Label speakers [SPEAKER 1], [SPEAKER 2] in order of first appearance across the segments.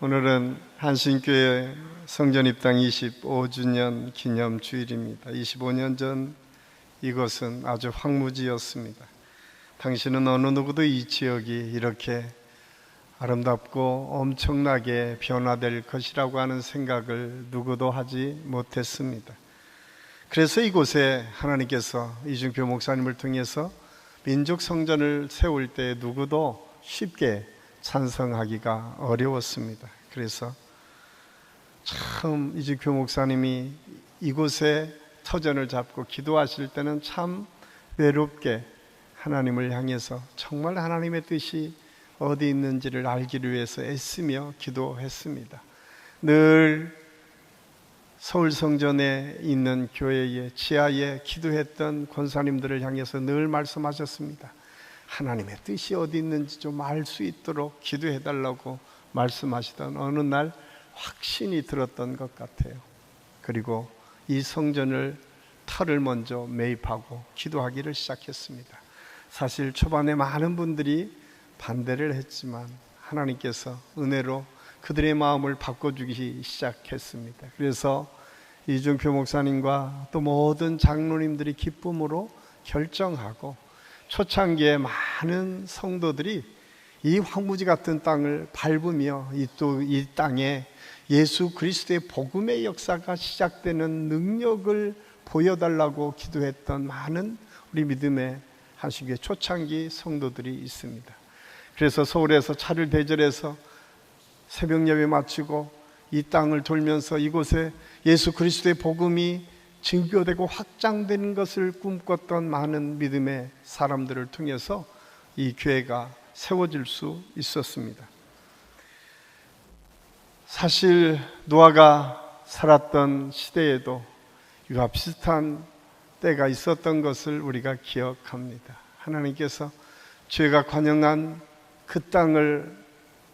[SPEAKER 1] 오늘은 한신교회 성전 입당 25주년 기념 주일입니다. 25년 전 이곳은 아주 황무지였습니다. 당시는 어느 누구도 이 지역이 이렇게 아름답고 엄청나게 변화될 것이라고 하는 생각을 누구도 하지 못했습니다. 그래서 이곳에 하나님께서 이준표 목사님을 통해서 민족 성전을 세울 때 누구도 쉽게 찬성하기가 어려웠습니다. 그래서 참 이준표 목사님이 이곳에 터전을 잡고 기도하실 때는 참 외롭게 하나님을 향해서 정말 하나님의 뜻이 어디 있는지를 알기를 위해서 애쓰며 기도했습니다. 늘 서울 성전에 있는 교회의 지하에 기도했던 권사님들을 향해서 늘 말씀하셨습니다. 하나님의 뜻이 어디 있는지 좀 알 수 있도록 기도해 달라고 말씀하시던 어느 날 확신이 들었던 것 같아요. 그리고 이 성전을 터를 먼저 매입하고 기도하기를 시작했습니다. 사실 초반에 많은 분들이 반대를 했지만 하나님께서 은혜로 그들의 마음을 바꿔주기 시작했습니다. 그래서 이준표 목사님과 또 모든 장로님들이 기쁨으로 결정하고 초창기에 많은 성도들이 이 황무지 같은 땅을 밟으며 또 이 땅에 예수 그리스도의 복음의 역사가 시작되는 능력을 보여달라고 기도했던 많은 우리 믿음의 한식의 초창기 성도들이 있습니다. 그래서 서울에서 차를 대절해서 새벽 예배 마치고 이 땅을 돌면서 이곳에 예수 그리스도의 복음이 증거되고 확장되는 것을 꿈꿨던 많은 믿음의 사람들을 통해서 이 교회가 세워질 수 있었습니다. 사실 노아가 살았던 시대에도 이와 비슷한 때가 있었던 것을 우리가 기억합니다. 하나님께서 죄가 관영한 그 땅을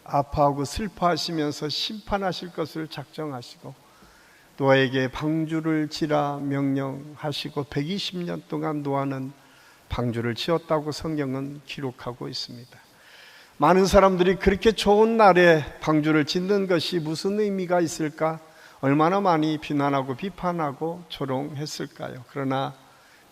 [SPEAKER 1] 아파하고 슬퍼하시면서 심판하실 것을 작정하시고 노아에게 방주를 지라 명령하시고 120년 동안 노아는 방주를 지었다고 성경은 기록하고 있습니다. 많은 사람들이 그렇게 좋은 날에 방주를 짓는 것이 무슨 의미가 있을까? 얼마나 많이 비난하고 비판하고 조롱했을까요? 그러나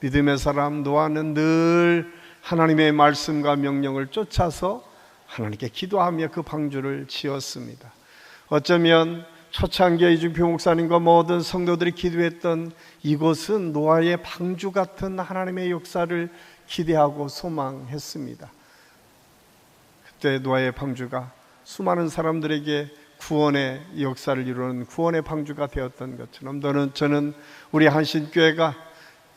[SPEAKER 1] 믿음의 사람 노아는 늘 하나님의 말씀과 명령을 쫓아서 하나님께 기도하며 그 방주를 지었습니다. 어쩌면 초창기에 이준표 목사님과 모든 성도들이 기도했던 이곳은 노아의 방주 같은 하나님의 역사를 기대하고 소망했습니다. 그때 노아의 방주가 수많은 사람들에게 구원의 역사를 이루는 구원의 방주가 되었던 것처럼 저는 우리 한신교회가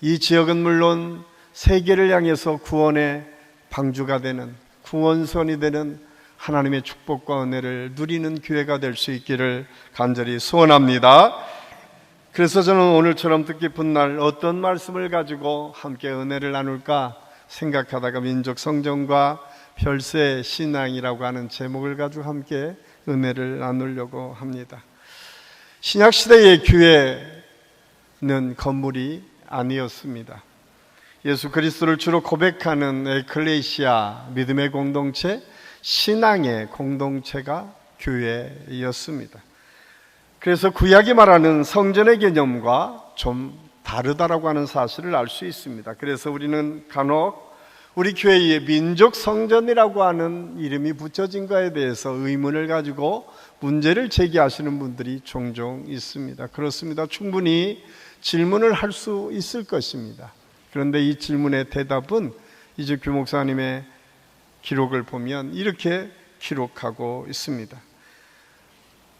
[SPEAKER 1] 이 지역은 물론 세계를 향해서 구원의 방주가 되는 구원선이 되는 하나님의 축복과 은혜를 누리는 교회가 될 수 있기를 간절히 소원합니다. 그래서 저는 오늘처럼 뜻깊은 날 어떤 말씀을 가지고 함께 은혜를 나눌까 생각하다가 민족 성전과 별세 신앙이라고 하는 제목을 가지고 함께 은혜를 나누려고 합니다. 신약시대의 교회는 건물이 아니었습니다. 예수 그리스도를 주로 고백하는 에클레시아, 믿음의 공동체, 신앙의 공동체가 교회였습니다. 그래서 구약이 말하는 성전의 개념과 좀 다르다라고 하는 사실을 알 수 있습니다. 그래서 우리는 간혹 우리 교회의 민족 성전이라고 하는 이름이 붙여진 것에 대해서 의문을 가지고 문제를 제기하시는 분들이 종종 있습니다. 그렇습니다. 충분히 질문을 할 수 있을 것입니다. 그런데 이 질문의 대답은 이준표 목사님의 기록을 보면 이렇게 기록하고 있습니다.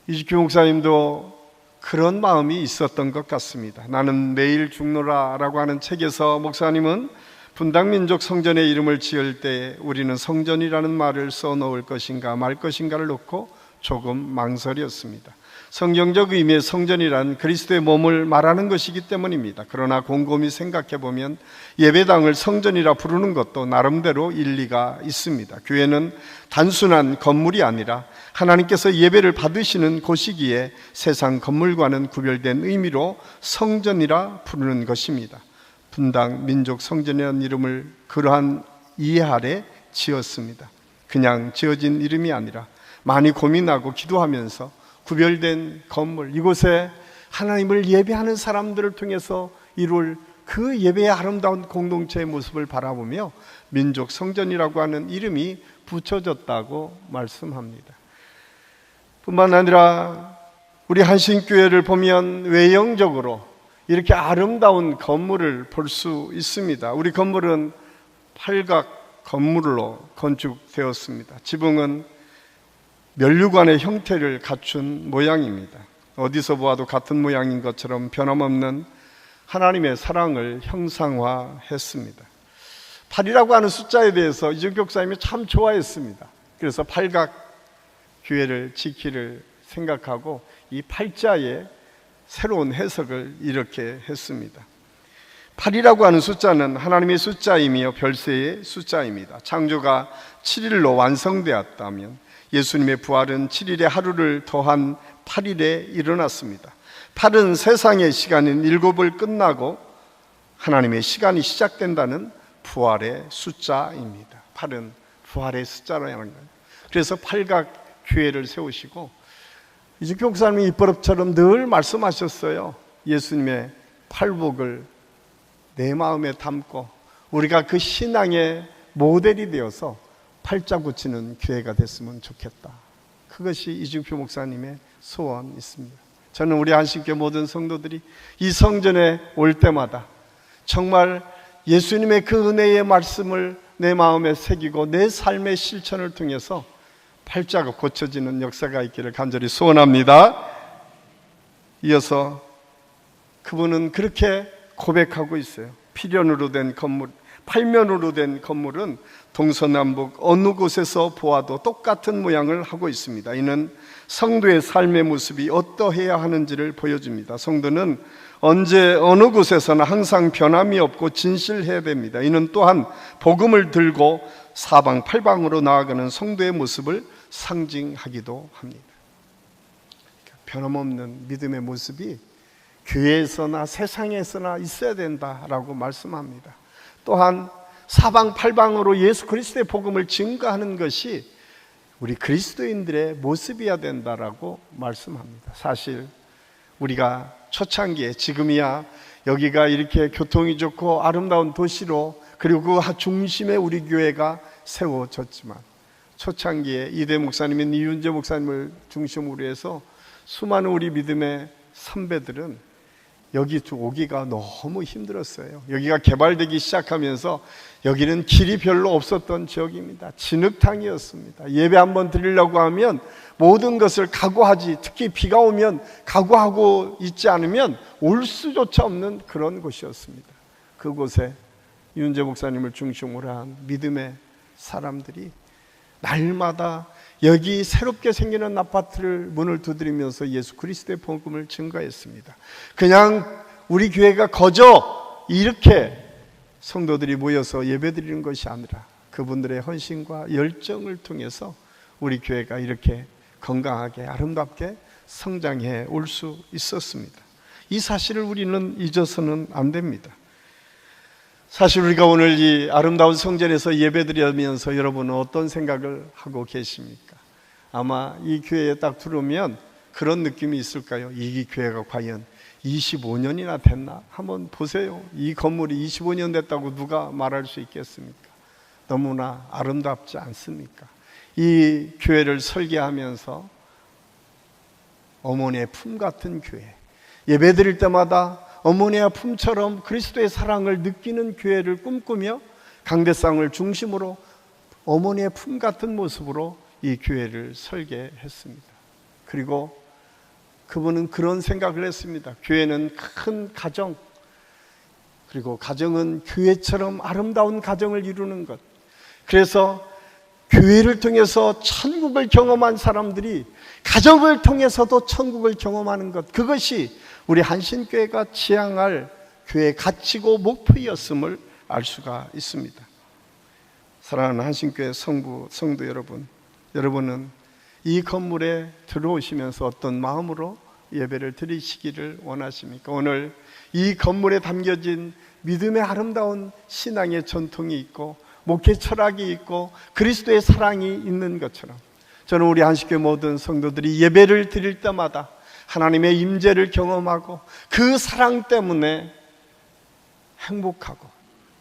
[SPEAKER 1] 이준표 목사님도 그런 마음이 있었던 것 같습니다. 나는 내일 죽노라 라고 하는 책에서 목사님은 분당민족 성전의 이름을 지을 때 우리는 성전이라는 말을 써놓을 것인가 말 것인가를 놓고 조금 망설였습니다. 성경적 의미의 성전이란 그리스도의 몸을 말하는 것이기 때문입니다. 그러나 곰곰이 생각해보면 예배당을 성전이라 부르는 것도 나름대로 일리가 있습니다. 교회는 단순한 건물이 아니라 하나님께서 예배를 받으시는 곳이기에 세상 건물과는 구별된 의미로 성전이라 부르는 것입니다. 분당 민족 성전이라는 이름을 그러한 이해 아래 지었습니다. 그냥 지어진 이름이 아니라 많이 고민하고 기도하면서 구별된 건물, 이곳에 하나님을 예배하는 사람들을 통해서 이룰 그 예배의 아름다운 공동체의 모습을 바라보며 민족 성전이라고 하는 이름이 붙여졌다고 말씀합니다. 뿐만 아니라 우리 한신교회를 보면 외형적으로 이렇게 아름다운 건물을 볼 수 있습니다. 우리 건물은 팔각 건물로 건축되었습니다. 지붕은 면류관의 형태를 갖춘 모양입니다. 어디서 보아도 같은 모양인 것처럼 변함없는 하나님의 사랑을 형상화했습니다. 8이라고 하는 숫자에 대해서 이준교 목사님이 참 좋아했습니다. 그래서 팔각 교회를 지키를 생각하고 이 팔자에 새로운 해석을 이렇게 했습니다. 8이라고 하는 숫자는 하나님의 숫자이며 별세의 숫자입니다. 창조가 7일로 완성되었다면 예수님의 부활은 7일의 하루를 더한 8일에 일어났습니다. 8은 세상의 시간인 7을 끝나고 하나님의 시간이 시작된다는 부활의 숫자입니다. 8은 부활의 숫자라는 거예요. 그래서 팔각 교회를 세우시고 이준교 목사님이 입버릇처럼 늘 말씀하셨어요. 예수님의 팔복을 내 마음에 담고 우리가 그 신앙의 모델이 되어서 팔자 고치는 교회가 됐으면 좋겠다. 그것이 이준표 목사님의 소원이 있습니다. 저는 우리 한신교회 모든 성도들이 이 성전에 올 때마다 정말 예수님의 그 은혜의 말씀을 내 마음에 새기고 내 삶의 실천을 통해서 팔자가 고쳐지는 역사가 있기를 간절히 소원합니다. 이어서 그분은 그렇게 고백하고 있어요. 필연으로 된 건물, 팔면으로 된 건물은 동서남북 어느 곳에서 보아도 똑같은 모양을 하고 있습니다. 이는 성도의 삶의 모습이 어떠해야 하는지를 보여줍니다. 성도는 언제 어느 곳에서나 항상 변함이 없고 진실해야 됩니다. 이는 또한 복음을 들고 사방팔방으로 나아가는 성도의 모습을 상징하기도 합니다. 변함없는 믿음의 모습이 교회에서나 세상에서나 있어야 된다라고 말씀합니다. 또한 사방팔방으로 예수 그리스도의 복음을 증거하는 것이 우리 그리스도인들의 모습이어야 된다라고 말씀합니다. 사실 우리가 초창기에 지금이야 여기가 이렇게 교통이 좋고 아름다운 도시로 그리고 그 중심에 우리 교회가 세워졌지만 초창기에 이대 목사님인 이윤재 목사님을 중심으로 해서 수많은 우리 믿음의 선배들은 여기 오기가 너무 힘들었어요. 여기가 개발되기 시작하면서 여기는 길이 별로 없었던 지역입니다. 진흙탕이었습니다. 예배 한번 드리려고 하면 모든 것을 각오하지, 특히 비가 오면 각오하고 있지 않으면 올 수조차 없는 그런 곳이었습니다. 그곳에 이윤재 목사님을 중심으로 한 믿음의 사람들이 날마다 여기 새롭게 생기는 아파트를 문을 두드리면서 예수 그리스도의 복음을 증거했습니다. 그냥 우리 교회가 거저 이렇게 성도들이 모여서 예배드리는 것이 아니라 그분들의 헌신과 열정을 통해서 우리 교회가 이렇게 건강하게 아름답게 성장해 올 수 있었습니다. 이 사실을 우리는 잊어서는 안 됩니다. 사실 우리가 오늘 이 아름다운 성전에서 예배드리면서 여러분은 어떤 생각을 하고 계십니까? 아마 이 교회에 딱 들어오면 그런 느낌이 있을까요? 이 교회가 과연 25년이나 됐나? 한번 보세요. 이 건물이 25년 됐다고 누가 말할 수 있겠습니까? 너무나 아름답지 않습니까? 이 교회를 설계하면서 어머니의 품 같은 교회, 예배드릴 때마다 어머니의 품처럼 그리스도의 사랑을 느끼는 교회를 꿈꾸며 강대상을 중심으로 어머니의 품 같은 모습으로 이 교회를 설계했습니다. 그리고 그분은 그런 생각을 했습니다. 교회는 큰 가정, 그리고 가정은 교회처럼 아름다운 가정을 이루는 것. 그래서 교회를 통해서 천국을 경험한 사람들이 가정을 통해서도 천국을 경험하는 것, 그것이 우리 한신교회가 지향할 교회의 가치고 목표였음을 알 수가 있습니다. 사랑하는 한신교회 성도 여러분, 여러분은 이 건물에 들어오시면서 어떤 마음으로 예배를 드리시기를 원하십니까? 오늘 이 건물에 담겨진 믿음의 아름다운 신앙의 전통이 있고 목회 철학이 있고 그리스도의 사랑이 있는 것처럼 저는 우리 한식교회 모든 성도들이 예배를 드릴 때마다 하나님의 임재를 경험하고 그 사랑 때문에 행복하고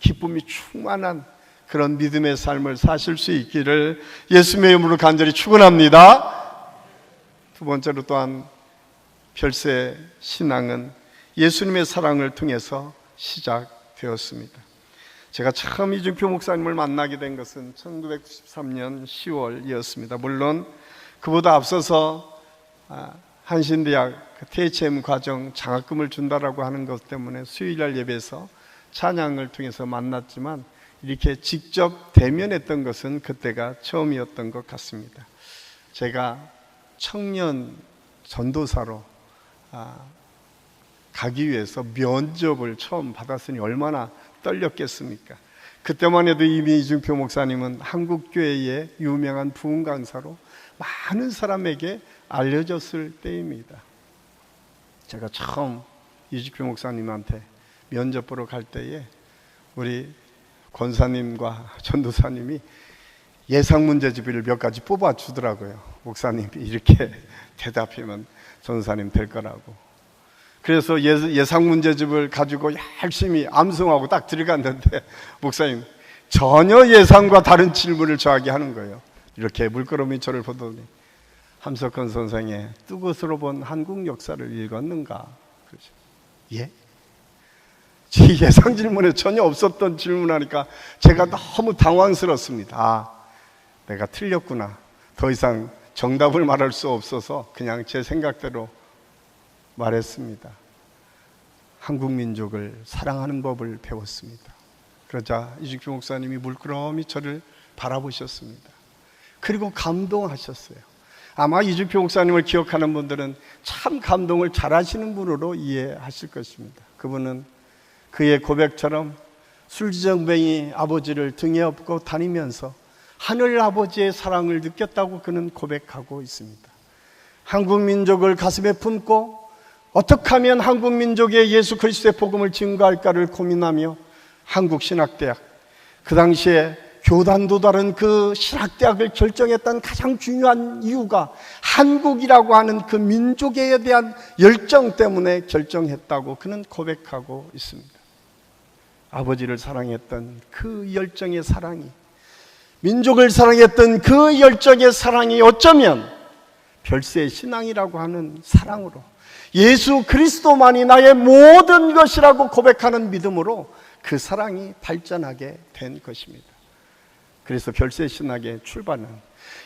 [SPEAKER 1] 기쁨이 충만한 그런 믿음의 삶을 사실 수 있기를 예수님의 이름으로 간절히 축원합니다. 두 번째로 또한 별세 신앙은 예수님의 사랑을 통해서 시작되었습니다. 제가 처음 이준표 목사님을 만나게 된 것은 1993년 10월이었습니다. 물론 그보다 앞서서 한신대학 THM 과정 장학금을 준다라고 하는 것 때문에 수요일날 예배에서 찬양을 통해서 만났지만 이렇게 직접 대면했던 것은 그때가 처음이었던 것 같습니다. 제가 청년 전도사로 가기 위해서 면접을 처음 받았으니 얼마나 떨렸겠습니까? 그때만 해도 이미 이준표 목사님은 한국교회의 유명한 부흥 강사로 많은 사람에게 알려졌을 때입니다. 제가 처음 이준표 목사님한테 면접 보러 갈 때에 우리 권사님과 전도사님이 예상문제집을 몇 가지 뽑아주더라고요. 목사님이 이렇게 대답하면 전도사님 될 거라고. 그래서 예상문제집을 가지고 열심히 암송하고 딱 들어갔는데 목사님 전혀 예상과 다른 질문을 저에게 하는 거예요. 이렇게 물끄러미 저를 보더니 함석헌 선생의 뜨것으로 본 한국 역사를 읽었는가? 그러죠. 예? 제 예상 질문에 전혀 없었던 질문하니까 제가 너무 당황스럽습니다. 내가 틀렸구나. 더 이상 정답을 말할 수 없어서 그냥 제 생각대로 말했습니다. 한국 민족을 사랑하는 법을 배웠습니다. 그러자 이준표 목사님이 물끄러미 저를 바라보셨습니다. 그리고 감동하셨어요. 아마 이준표 목사님을 기억하는 분들은 참 감동을 잘하시는 분으로 이해하실 것입니다. 그분은 그의 고백처럼 술지정뱅이 아버지를 등에 업고 다니면서 하늘 아버지의 사랑을 느꼈다고 그는 고백하고 있습니다. 한국 민족을 가슴에 품고 어떻게 하면 한국 민족의 예수 그리스도의 복음을 증거할까를 고민하며 한국신학대학, 그 당시에 교단도 다른 그 신학대학을 결정했던 가장 중요한 이유가 한국이라고 하는 그 민족에 대한 열정 때문에 결정했다고 그는 고백하고 있습니다. 아버지를 사랑했던 그 열정의 사랑이, 민족을 사랑했던 그 열정의 사랑이 어쩌면 별세의 신앙이라고 하는 사랑으로 예수 그리스도만이 나의 모든 것이라고 고백하는 믿음으로 그 사랑이 발전하게 된 것입니다. 그래서 별세 신학의 출발은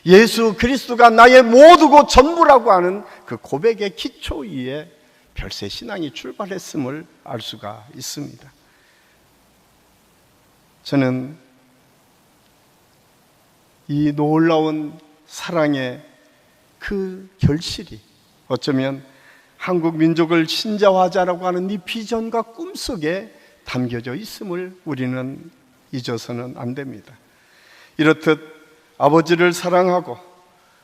[SPEAKER 1] 예수 그리스도가 나의 모두고 전부라고 하는 그 고백의 기초 위에 별세 신앙이 출발했음을 알 수가 있습니다. 저는 이 놀라운 사랑의 그 결실이 어쩌면 한국 민족을 신자화하자라고 하는 이 비전과 꿈속에 담겨져 있음을 우리는 잊어서는 안 됩니다. 이렇듯 아버지를 사랑하고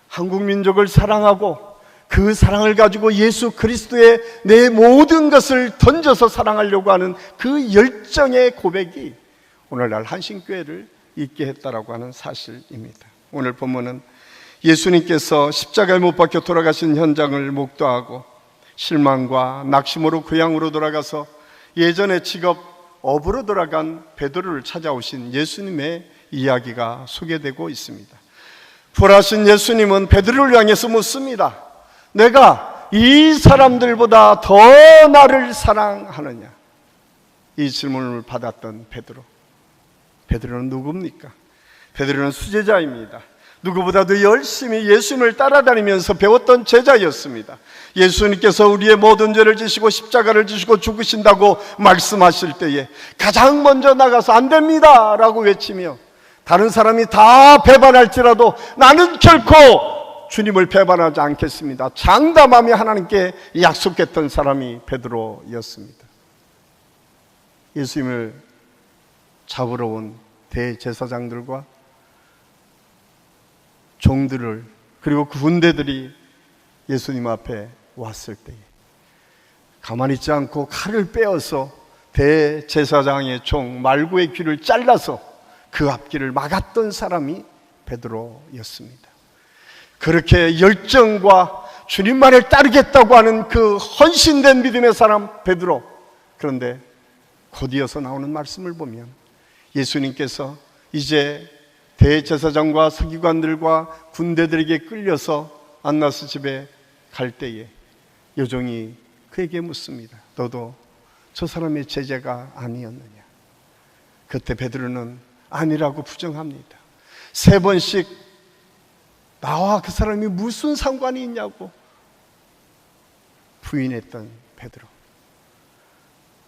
[SPEAKER 1] 한국 민족을 사랑하고 그 사랑을 가지고 예수 그리스도의 내 모든 것을 던져서 사랑하려고 하는 그 열정의 고백이 오늘날 한신교회를 있게 했다라고 하는 사실입니다. 오늘 본문은 예수님께서 십자가에 못 박혀 돌아가신 현장을 목도하고 실망과 낙심으로 고향으로 돌아가서 예전의 직업 업으로 돌아간 베드로를 찾아오신 예수님의 이야기가 소개되고 있습니다. 부활하신 예수님은 베드로를 향해서 묻습니다. 내가 이 사람들보다 더 나를 사랑하느냐? 이 질문을 받았던 베드로. 베드로는 누굽니까? 베드로는 수제자입니다. 누구보다도 열심히 예수님을 따라다니면서 배웠던 제자였습니다. 예수님께서 우리의 모든 죄를 지시고 십자가를 지시고 죽으신다고 말씀하실 때에 가장 먼저 나가서 안 됩니다 라고 외치며 다른 사람이 다 배반할지라도 나는 결코 주님을 배반하지 않겠습니다, 장담하며 하나님께 약속했던 사람이 베드로였습니다. 예수님을 잡으러 온 대제사장들과 종들을 그리고 그 군대들이 예수님 앞에 왔을 때에 가만히 있지 않고 칼을 빼어서 대제사장의 종 말구의 귀를 잘라서 그 앞길을 막았던 사람이 베드로였습니다. 그렇게 열정과 주님만을 따르겠다고 하는 그 헌신된 믿음의 사람 베드로. 그런데 곧이어서 나오는 말씀을 보면 예수님께서 이제 대제사장과 서기관들과 군대들에게 끌려서 안나스 집에 갈 때에 여종이 그에게 묻습니다. 너도 저 사람의 제자가 아니었느냐? 그때 베드로는 아니라고 부정합니다. 3번씩 나와 그 사람이 무슨 상관이 있냐고 부인했던 베드로.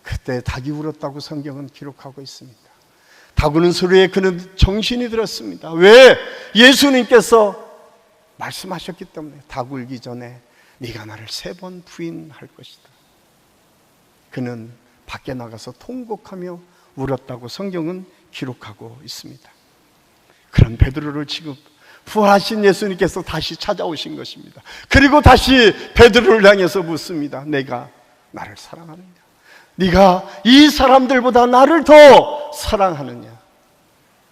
[SPEAKER 1] 그때 닭이 울었다고 성경은 기록하고 있습니다. 닭 우는 소리에 그는 정신이 들었습니다. 왜? 예수님께서 말씀하셨기 때문에. 닭 울기 전에 네가 나를 3번 부인할 것이다. 그는 밖에 나가서 통곡하며 울었다고 성경은 기록하고 있습니다. 그런 베드로를 지금 부활하신 예수님께서 다시 찾아오신 것입니다. 그리고 다시 베드로를 향해서 묻습니다. 내가 나를 사랑하느냐? 네가 이 사람들보다 나를 더 사랑하느냐?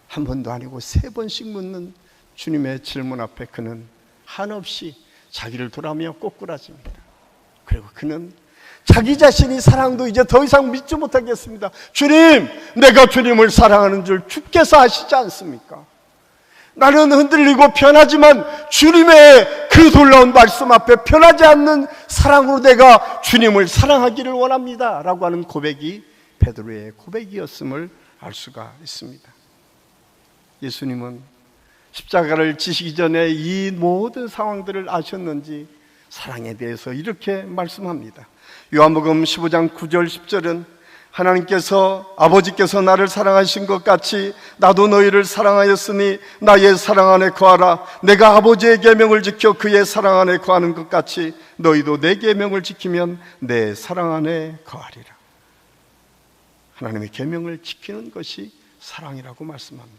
[SPEAKER 1] 한 번도 아니고 3번씩 묻는 주님의 질문 앞에 그는 한없이 자기를 돌아보며 꼬꾸라집니다. 그리고 그는 자기 자신이 사랑도 이제 더 이상 믿지 못하겠습니다. 주님, 내가 주님을 사랑하는 줄 주께서 아시지 않습니까? 나는 흔들리고 변하지만 주님의 그 놀라운 말씀 앞에 변하지 않는 사랑으로 내가 주님을 사랑하기를 원합니다 라고 하는 고백이 베드로의 고백이었음을 알 수가 있습니다. 예수님은 십자가를 지시기 전에 이 모든 상황들을 아셨는지 사랑에 대해서 이렇게 말씀합니다. 요한복음 15장 9절 10절은 하나님께서 아버지께서 나를 사랑하신 것 같이 나도 너희를 사랑하였으니 나의 사랑 안에 거하라. 내가 아버지의 계명을 지켜 그의 사랑 안에 거하는 것 같이 너희도 내 계명을 지키면 내 사랑 안에 거하리라. 하나님의 계명을 지키는 것이 사랑이라고 말씀합니다.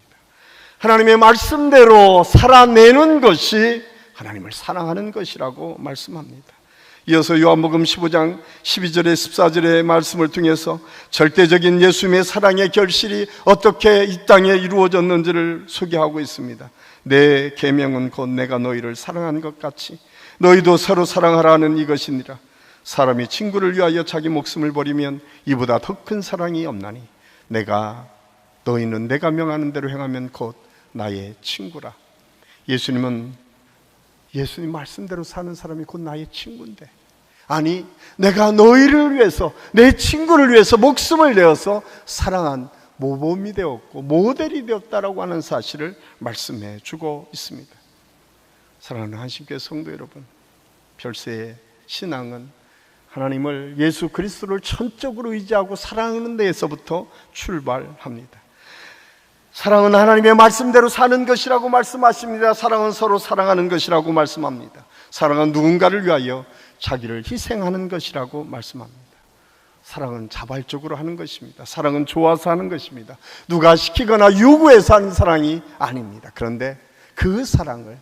[SPEAKER 1] 하나님의 말씀대로 살아내는 것이 하나님을 사랑하는 것이라고 말씀합니다. 이어서 요한복음 15장 12절에 14절의 말씀을 통해서 절대적인 예수님의 사랑의 결실이 어떻게 이 땅에 이루어졌는지를 소개하고 있습니다. 내 계명은 곧 내가 너희를 사랑한 것 같이 너희도 서로 사랑하라는 이것이니라. 사람이 친구를 위하여 자기 목숨을 버리면 이보다 더 큰 사랑이 없나니 너희는 내가 명하는 대로 행하면 곧 나의 친구라. 예수님 말씀대로 사는 사람이 곧 나의 친구인데, 아니 내가 너희를 위해서 내 친구를 위해서 목숨을 내어서 사랑한 모범이 되었고 모델이 되었다라고 하는 사실을 말씀해 주고 있습니다. 사랑하는 한심교회 성도 여러분, 별세의 신앙은 하나님을 예수 그리스도를 전적으로 의지하고 사랑하는 데에서부터 출발합니다. 사랑은 하나님의 말씀대로 사는 것이라고 말씀하십니다. 사랑은 서로 사랑하는 것이라고 말씀합니다. 사랑은 누군가를 위하여 자기를 희생하는 것이라고 말씀합니다. 사랑은 자발적으로 하는 것입니다. 사랑은 좋아서 하는 것입니다. 누가 시키거나 요구해서 하는 사랑이 아닙니다. 그런데 그 사랑을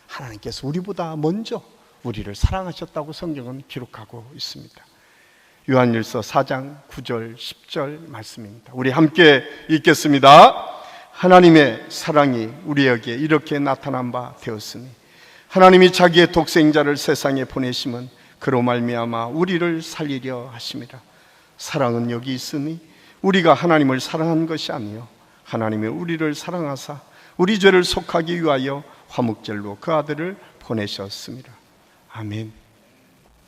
[SPEAKER 1] 하나님께서 우리보다 먼저 우리를 사랑하셨다고 성경은 기록하고 있습니다. 요한일서 4장 9절 10절 말씀입니다. 우리 함께 읽겠습니다. 하나님의 사랑이 우리에게 이렇게 나타난 바 되었으니 하나님이 자기의 독생자를 세상에 보내심은 그로 말미암아 우리를 살리려 하심이라. 사랑은 여기 있으니 우리가 하나님을 사랑한 것이 아니요 하나님이 우리를 사랑하사 우리 죄를 속하기 위하여 화목제로 그 아들을 보내셨습니다. 아멘.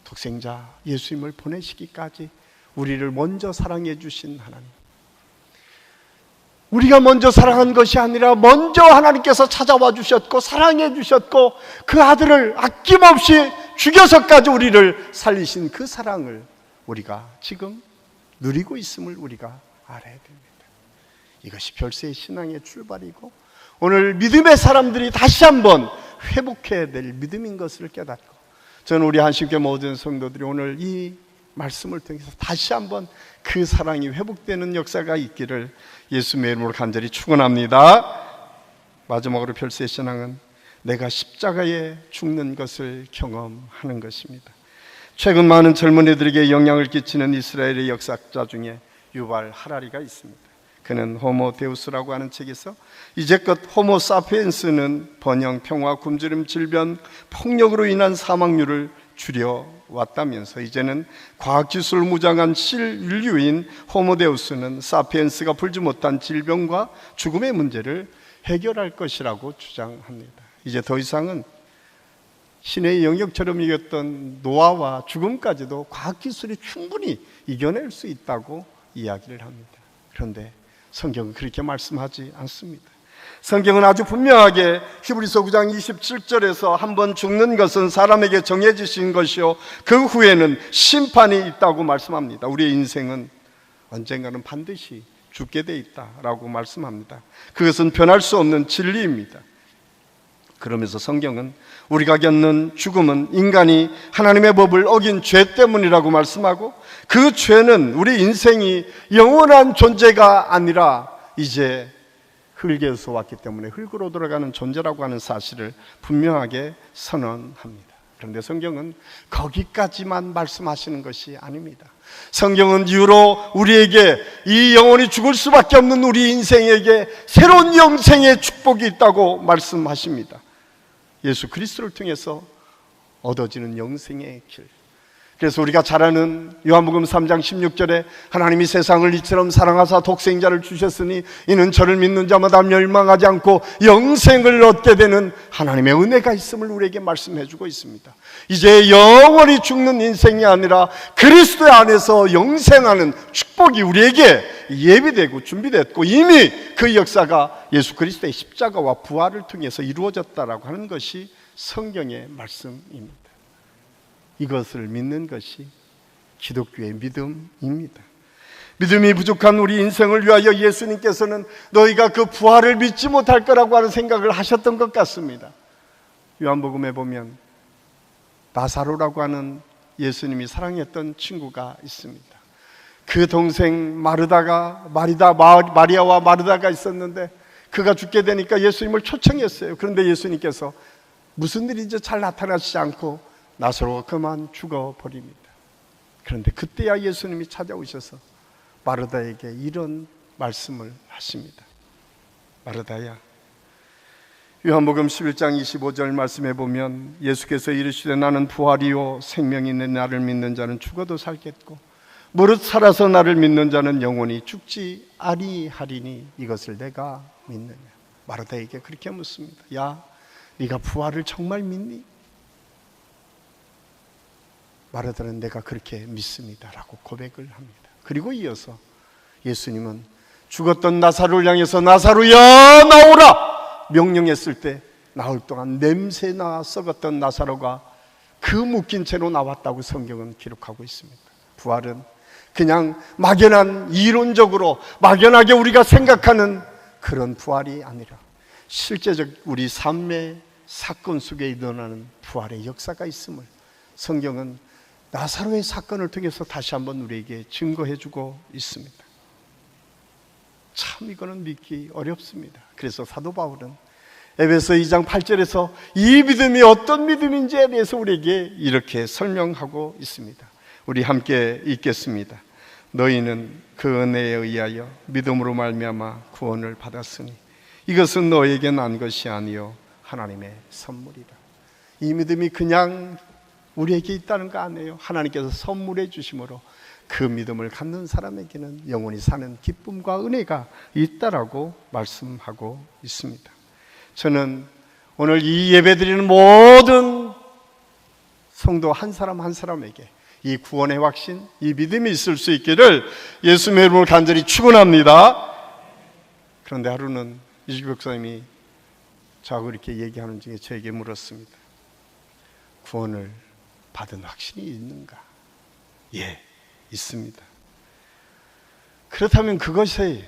[SPEAKER 1] 독생자 예수님을 보내시기까지 우리를 먼저 사랑해 주신 하나님, 우리가 먼저 사랑한 것이 아니라 먼저 하나님께서 찾아와 주셨고 사랑해 주셨고 그 아들을 아낌없이 죽여서까지 우리를 살리신 그 사랑을 우리가 지금 누리고 있음을 우리가 알아야 됩니다. 이것이 별세의 신앙의 출발이고 오늘 믿음의 사람들이 다시 한번 회복해야 될 믿음인 것을 깨닫고, 저는 우리 한심교회 모든 성도들이 오늘 이 말씀을 통해서 다시 한번 그 사랑이 회복되는 역사가 있기를 예수님의 이름으로 간절히 축원합니다. 마지막으로 별세의 신앙은 내가 십자가에 죽는 것을 경험하는 것입니다. 최근 많은 젊은이들에게 영향을 끼치는 이스라엘의 역사자 중에 유발 하라리가 있습니다. 그는 호모데우스라고 하는 책에서 이제껏 호모사피엔스는 번영, 평화, 굶주림, 질병, 폭력으로 인한 사망률을 줄여왔다면서 이제는 과학기술 무장한 실인류인 호모데우스는 사피엔스가 풀지 못한 질병과 죽음의 문제를 해결할 것이라고 주장합니다. 이제 더 이상은 신의 영역처럼 이겼던 노화와 죽음까지도 과학기술이 충분히 이겨낼 수 있다고 이야기를 합니다. 그런데 성경은 그렇게 말씀하지 않습니다. 성경은 아주 분명하게 히브리서 9장 27절에서 한번 죽는 것은 사람에게 정해지신 것이요 그 후에는 심판이 있다고 말씀합니다. 우리의 인생은 언젠가는 반드시 죽게 돼 있다라고 말씀합니다. 그것은 변할 수 없는 진리입니다. 그러면서 성경은 우리가 겪는 죽음은 인간이 하나님의 법을 어긴 죄 때문이라고 말씀하고 그 죄는 우리 인생이 영원한 존재가 아니라 이제 흙에서 왔기 때문에 흙으로 돌아가는 존재라고 하는 사실을 분명하게 선언합니다. 그런데 성경은 거기까지만 말씀하시는 것이 아닙니다. 성경은 이후로 우리에게 이 영혼이 죽을 수밖에 없는 우리 인생에게 새로운 영생의 축복이 있다고 말씀하십니다. 예수 그리스도를 통해서 얻어지는 영생의 길. 그래서 우리가 잘 아는 요한복음 3장 16절에 하나님이 세상을 이처럼 사랑하사 독생자를 주셨으니 이는 저를 믿는 자마다 멸망하지 않고 영생을 얻게 되는 하나님의 은혜가 있음을 우리에게 말씀해 주고 있습니다. 이제 영원히 죽는 인생이 아니라 그리스도 안에서 영생하는 축복이 우리에게 예비되고 준비됐고 이미 그 역사가 예수 그리스도의 십자가와 부활을 통해서 이루어졌다라고 하는 것이 성경의 말씀입니다. 이것을 믿는 것이 기독교의 믿음입니다. 믿음이 부족한 우리 인생을 위하여 예수님께서는 너희가 그 부활을 믿지 못할 거라고 하는 생각을 하셨던 것 같습니다. 요한복음에 보면 나사로라고 하는 예수님이 사랑했던 친구가 있습니다. 그 동생 마리아와 마르다가 있었는데 그가 죽게 되니까 예수님을 초청했어요. 그런데 예수님께서 무슨 일인지 잘 나타나시지 않고 나사로가 그만 죽어버립니다. 그런데 그때야 예수님이 찾아오셔서 마르다에게 이런 말씀을 하십니다. 마르다야, 요한복음 11장 25절 말씀해 보면 예수께서 이르시되 나는 부활이요 생명이네 나를 믿는 자는 죽어도 살겠고 무릇 살아서 나를 믿는 자는 영원히 죽지 아니하리니 이것을 내가 믿느냐. 마르다에게 그렇게 묻습니다. 야, 네가 부활을 정말 믿니? 마르다는 내가 그렇게 믿습니다 라고 고백을 합니다. 그리고 이어서 예수님은 죽었던 나사로를 향해서 나사로야 나오라 명령했을 때 나올 동안 냄새나 썩었던 나사로가 그 묶인 채로 나왔다고 성경은 기록하고 있습니다. 부활은 그냥 막연한 이론적으로 막연하게 우리가 생각하는 그런 부활이 아니라 실제적 우리 삶의 사건 속에 일어나는 부활의 역사가 있음을 성경은 나사로의 사건을 통해서 다시 한번 우리에게 증거해주고 있습니다. 참 이거는 믿기 어렵습니다. 그래서 사도 바울은 에베소 2장 8절에서 이 믿음이 어떤 믿음인지에 대해서 우리에게 이렇게 설명하고 있습니다. 우리 함께 읽겠습니다. 너희는 그 은혜에 의하여 믿음으로 말미암아 구원을 받았으니 이것은 너에게 난 것이 아니요 하나님의 선물이라. 이 믿음이 그냥 우리에게 있다는 거 아니에요. 하나님께서 선물해 주심으로 그 믿음을 갖는 사람에게는 영원히 사는 기쁨과 은혜가 있다라고 말씀하고 있습니다. 저는 오늘 이 예배드리는 모든 성도 한 사람 한 사람에게 이 구원의 확신, 이 믿음이 있을 수 있기를 예수님의 이름으로 간절히 축원합니다. 그런데 하루는 이주기 목사님이 저하고 이렇게 얘기하는 중에 저에게 물었습니다. 구원을 받은 확신이 있는가? 예, 있습니다. 그렇다면 그것이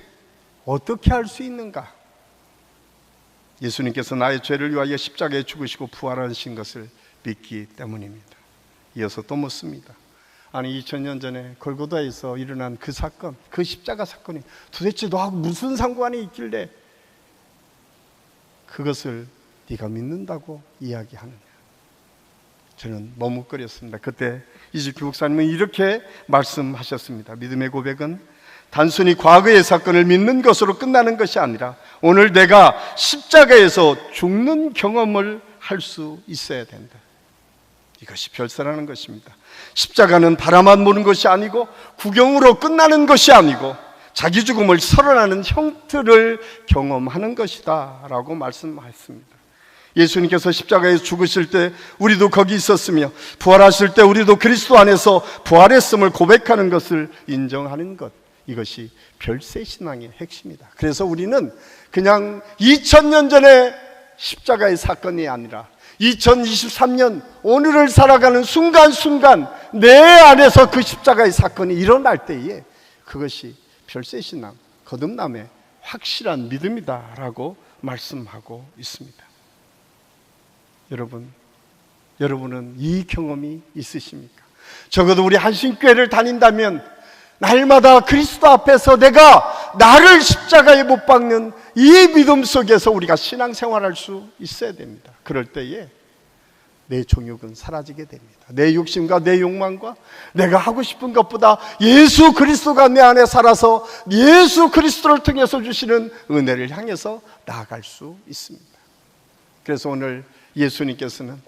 [SPEAKER 1] 어떻게 할 수 있는가? 예수님께서 나의 죄를 위하여 십자가에 죽으시고 부활하신 것을 믿기 때문입니다. 이어서 또 묻습니다. 아니 2000년 전에 골고다에서 일어난 그 사건, 그 십자가 사건이 도대체 너하고 무슨 상관이 있길래 그것을 네가 믿는다고 이야기하느냐? 저는 머뭇거렸습니다. 그때 이주기 목사님은 이렇게 말씀하셨습니다. 믿음의 고백은 단순히 과거의 사건을 믿는 것으로 끝나는 것이 아니라 오늘 내가 십자가에서 죽는 경험을 할 수 있어야 된다. 이것이 별세라는 것입니다. 십자가는 바라만 보는 것이 아니고 구경으로 끝나는 것이 아니고 자기 죽음을 설원하는 형태를 경험하는 것이다 라고 말씀하셨습니다. 예수님께서 십자가에서 죽으실 때 우리도 거기 있었으며 부활하실 때 우리도 그리스도 안에서 부활했음을 고백하는 것을 인정하는 것, 이것이 별세신앙의 핵심이다. 그래서 우리는 그냥 2000년 전의 십자가의 사건이 아니라 2023년 오늘을 살아가는 순간순간 내 안에서 그 십자가의 사건이 일어날 때에 그것이 별세신앙, 거듭남의 확실한 믿음이다 라고 말씀하고 있습니다. 여러분은 이 경험이 있으십니까? 적어도 우리 한신교회를 다닌다면 날마다 그리스도 앞에서 내가 나를 십자가에 못 박는 이 믿음 속에서 우리가 신앙생활할 수 있어야 됩니다. 그럴 때에 내 정욕은 사라지게 됩니다. 내 욕심과 내 욕망과 내가 하고 싶은 것보다 예수 그리스도가 내 안에 살아서 예수 그리스도를 통해서 주시는 은혜를 향해서 나아갈 수 있습니다. 그래서 오늘 예수님께서는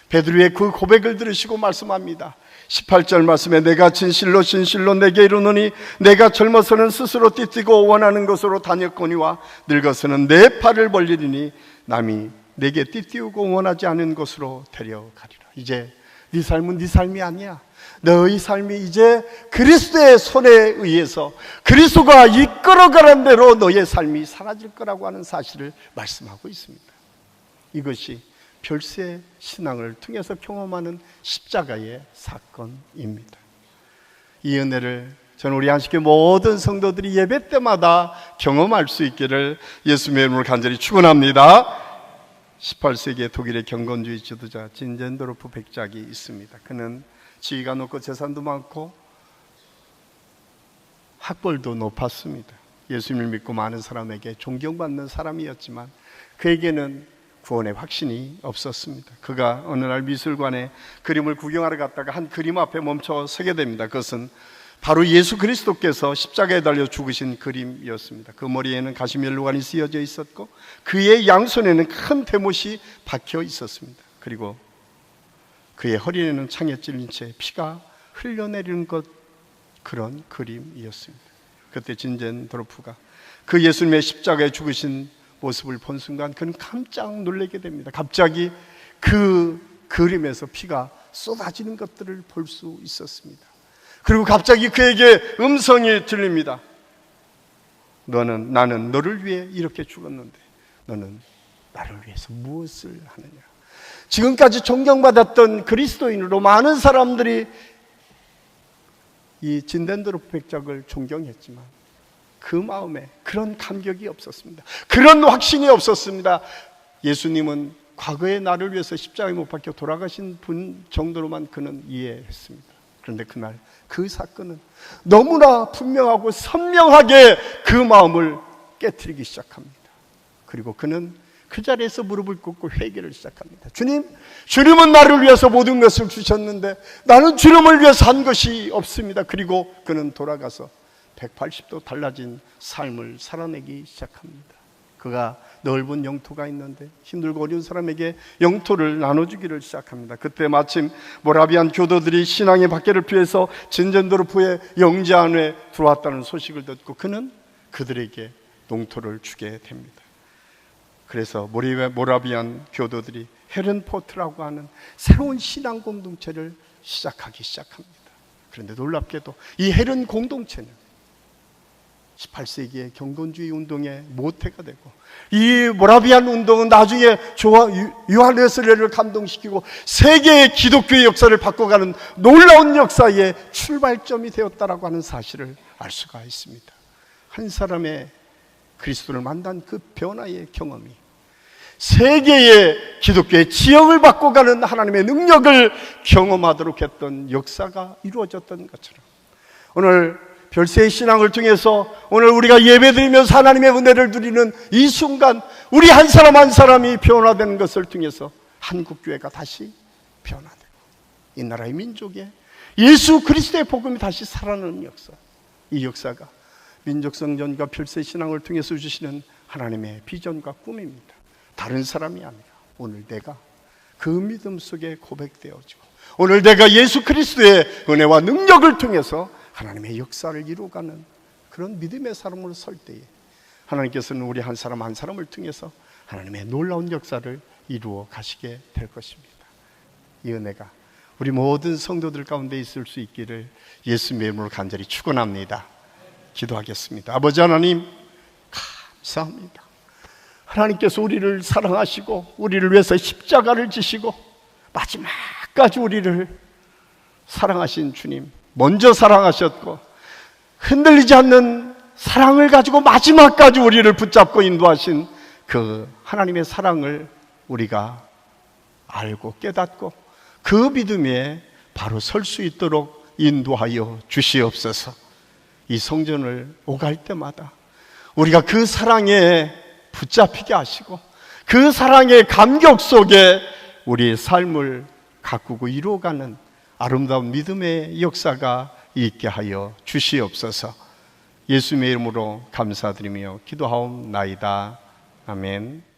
[SPEAKER 1] 베드로의 그 고백을 들으시고 말씀합니다. 18절 말씀에 내가 진실로 진실로 내게 이르노니 내가 젊어서는 스스로 띠뛰고 원하는 것으로 다녔거니와 늙어서는 내 팔을 벌리리니 남이 내게 띠띠우고 원하지 않은 곳으로 데려가리라. 이제 네 삶은 네 삶이 아니야. 너의 삶이 이제 그리스도의 손에 의해서 그리스도가 이끌어가는 대로 너의 삶이 사라질 거라고 하는 사실을 말씀하고 있습니다. 이것이 별세 신앙을 통해서 경험하는 십자가의 사건입니다. 이 은혜를 저는 우리 한식교 모든 성도들이 예배 때마다 경험할 수 있기를 예수님의 이름으로 간절히 축원합니다. 18세기의 독일의 경건주의 지도자 진젠도르프 백작이 있습니다. 그는 지위가 높고 재산도 많고 학벌도 높았습니다. 예수님을 믿고 많은 사람에게 존경받는 사람이었지만 그에게는 구원의 확신이 없었습니다. 그가 어느 날 미술관에 그림을 구경하러 갔다가 한 그림 앞에 멈춰 서게 됩니다. 그것은 바로 예수 그리스도께서 십자가에 달려 죽으신 그림이었습니다. 그 머리에는 가시멜로관이 쓰여져 있었고 그의 양손에는 큰 대못이 박혀 있었습니다. 그리고 그의 허리에는 창에 찔린 채 피가 흘러내리는 것, 그런 그림이었습니다. 그때 진젠도르프가 그 예수님의 십자가에 죽으신 모습을 본 순간 그는 깜짝 놀라게 됩니다. 갑자기 그 그림에서 피가 쏟아지는 것들을 볼 수 있었습니다. 그리고 갑자기 그에게 음성이 들립니다. 나는 너를 위해 이렇게 죽었는데 너는 나를 위해서 무엇을 하느냐. 지금까지 존경받았던 그리스도인으로 많은 사람들이 이 진젠도르프 백작을 존경했지만 그 마음에 그런 감격이 없었습니다. 그런 확신이 없었습니다. 예수님은 과거에 나를 위해서 십자가에 못 박혀 돌아가신 분 정도로만 그는 이해했습니다. 그런데 그날 그 사건은 너무나 분명하고 선명하게 그 마음을 깨트리기 시작합니다. 그리고 그는 그 자리에서 무릎을 꿇고 회개를 시작합니다. 주님은 나를 위해서 모든 것을 주셨는데 나는 주님을 위해서 한 것이 없습니다. 그리고 그는 돌아가서 180도 달라진 삶을 살아내기 시작합니다. 그가 넓은 영토가 있는데 힘들고 어려운 사람에게 영토를 나눠주기를 시작합니다. 그때 마침 모라비안 교도들이 신앙의 박해를 피해서 진젠도르프의 영지 안에 들어왔다는 소식을 듣고 그는 그들에게 농토를 주게 됩니다. 그래서 모라비안 교도들이 헤른포트라고 하는 새로운 신앙 공동체를 시작하기 시작합니다. 그런데 놀랍게도 이 헤른 공동체는 18세기의 경건주의 운동의 모태가 되고 이 모라비안 운동은 나중에 요한 웨슬레를 감동시키고 세계의 기독교의 역사를 바꿔가는 놀라운 역사의 출발점이 되었다라고 하는 사실을 알 수가 있습니다. 한 사람의 그리스도를 만난 그 변화의 경험이 세계의 기독교의 지형을 바꿔가는 하나님의 능력을 경험하도록 했던 역사가 이루어졌던 것처럼 오늘 별세의 신앙을 통해서 오늘 우리가 예배드리면서 하나님의 은혜를 누리는 이 순간 우리 한 사람 한 사람이 변화되는 것을 통해서 한국교회가 다시 변화되고 이 나라의 민족에 예수 그리스도의 복음이 다시 살아나는 역사, 이 역사가 민족성전과 별세신앙을 통해서 주시는 하나님의 비전과 꿈입니다. 다른 사람이 아니라 오늘 내가 그 믿음 속에 고백되어지고, 오늘 내가 예수 그리스도의 은혜와 능력을 통해서 하나님의 역사를 이루어가는 그런 믿음의 사람으로 설 때에 하나님께서는 우리 한 사람 한 사람을 통해서 하나님의 놀라운 역사를 이루어 가시게 될 것입니다. 이 은혜가 우리 모든 성도들 가운데 있을 수 있기를 예수님의 이름으로 간절히 축원합니다. 기도하겠습니다. 아버지 하나님, 감사합니다. 하나님께서 우리를 사랑하시고 우리를 위해서 십자가를 지시고 마지막까지 우리를 사랑하신 주님, 먼저 사랑하셨고 흔들리지 않는 사랑을 가지고 마지막까지 우리를 붙잡고 인도하신 그 하나님의 사랑을 우리가 알고 깨닫고 그 믿음에 바로 설 수 있도록 인도하여 주시옵소서. 이 성전을 오갈 때마다 우리가 그 사랑에 붙잡히게 하시고 그 사랑의 감격 속에 우리의 삶을 가꾸고 이루어가는 아름다운 믿음의 역사가 있게 하여 주시옵소서. 예수님의 이름으로 감사드리며 기도하옵나이다. 아멘.